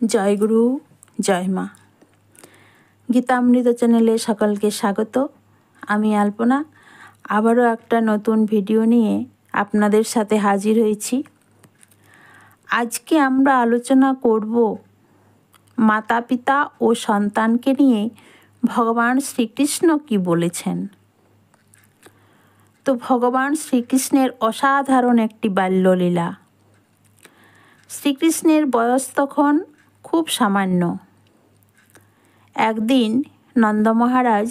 জয় গুরু, জয় মা। গীতামৃত চ্যানেলে সকলকে স্বাগত। আমি আলপনা আবারও একটা নতুন ভিডিও নিয়ে আপনাদের সাথে হাজির হয়েছি। আজকে আমরা আলোচনা করব মাতা পিতা ও সন্তানকে নিয়ে ভগবান শ্রীকৃষ্ণ কি বলেছেন। তো ভগবান শ্রীকৃষ্ণের অসাধারণ একটি বাল্যলীলা। শ্রীকৃষ্ণের বয়স তখন খুব সামান্য। একদিন নন্দ মহারাজ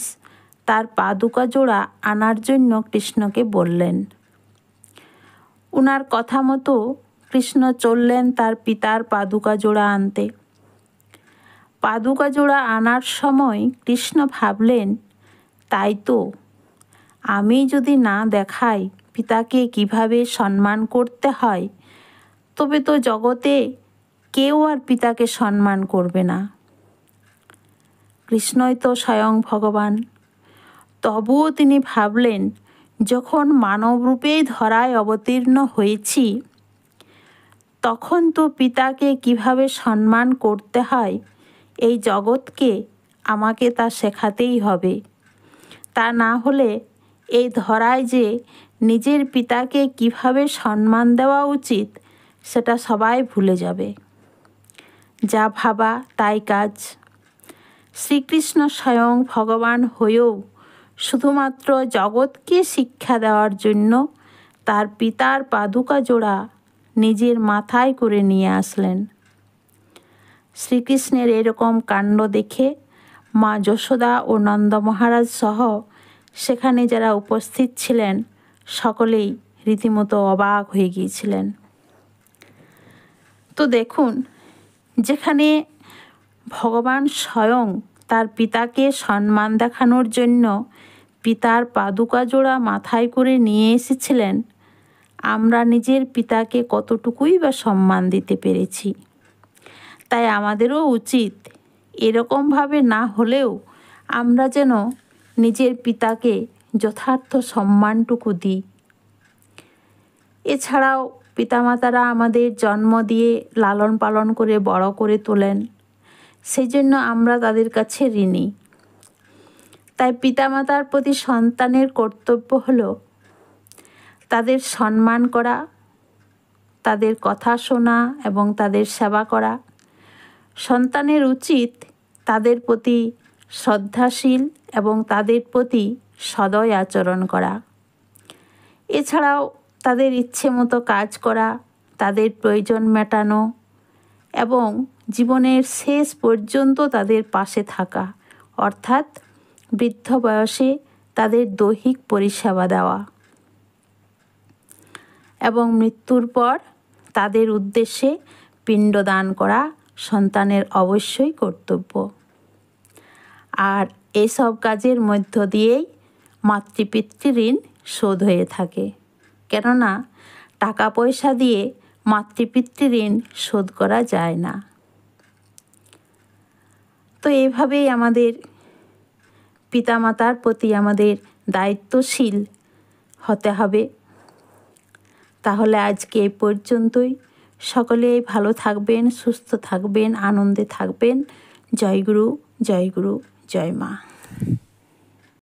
তার পাদুকা জোড়া আনার জন্য কৃষ্ণকে বললেন। উনার কথা মতো কৃষ্ণ চললেন তার পিতার পাদুকা জোড়া আনতে। পাদুকা জোড়া আনার সময় কৃষ্ণ ভাবলেন, তাই তো, আমি যদি না দেখাই পিতাকে কিভাবে সম্মান করতে হয়, তবে তো জগতে কেউ আর পিতাকে সম্মান করবে না। কৃষ্ণই তো স্বয়ং ভগবান। তবুও তিনি ভাবলেন, যখন মানবরূপেই ধরায় অবতীর্ণ হয়েছি, তখন তো পিতাকে কিভাবে সম্মান করতে হয় এই জগৎকে আমাকে তা শেখাতেই হবে। তা না হলে এই ধরায় যে নিজের পিতাকে কিভাবে সম্মান দেওয়া উচিত সেটা সবাই ভুলে যাবে। যা ভাবা তাই কাজ। শ্রীকৃষ্ণ স্বয়ং ভগবান হয়েও শুধুমাত্র জগৎকে শিক্ষা দেওয়ার জন্য তার পিতার পাদুকা জোড়া নিজের মাথায় করে নিয়ে আসলেন। শ্রীকৃষ্ণের এরকম কাণ্ড দেখে মা যশোদা ও নন্দ মহারাজ সহ সেখানে যারা উপস্থিত ছিলেন সকলেই রীতিমতো অবাক হয়ে গিয়েছিলেন। তো দেখুন, যেখানে ভগবান স্বয়ং তার পিতাকে সম্মান দেখানোর জন্য পিতার পাদুকা জোড়া মাথায় করে নিয়ে এসেছিলেন, আমরা নিজের পিতাকে কতটুকুই বা সম্মান দিতে পেরেছি। তাই আমাদেরও উচিত এরকমভাবে না হলেও আমরা যেন নিজের পিতাকে যথার্থ সম্মানটুকু দিই। এছাড়াও পিতামাতারা আমাদের জন্ম দিয়ে লালন পালন করে বড় করে তোলেন, সেই জন্য আমরা তাদের কাছে ঋণী। তাই পিতামাতার প্রতি সন্তানের কর্তব্য হলো তাদের সম্মান করা, তাদের কথা শোনা এবং তাদের সেবা করা। সন্তানের উচিত তাদের প্রতি শ্রদ্ধাশীল এবং তাদের প্রতি সদয় আচরণ করা। এছাড়াও তাদের ইচ্ছে মতো কাজ করা, তাদের প্রয়োজন মেটানো এবং জীবনের শেষ পর্যন্ত তাদের পাশে থাকা, অর্থাৎ বৃদ্ধ বয়সে তাদের দৈহিক পরিষেবা দেওয়া এবং মৃত্যুর পর তাদের উদ্দেশ্যে পিণ্ডদান করা সন্তানের অবশ্যই কর্তব্য। আর এসব কাজের মধ্য দিয়েই মাতৃপিতৃঋণ শোধ হয়ে থাকে। কেননা টাকা পয়সা দিয়ে মাতৃপিতৃঋণ শোধ করা যায় না। তো এভাবেই আমাদের পিতামাতার প্রতি আমাদের দায়িত্বশীল হতে হবে। তাহলে আজকে এই পর্যন্তই। সকলেই ভালো থাকবেন, সুস্থ থাকবেন, আনন্দে থাকবেন। জয় গুরু, জয় গুরু, জয় মা।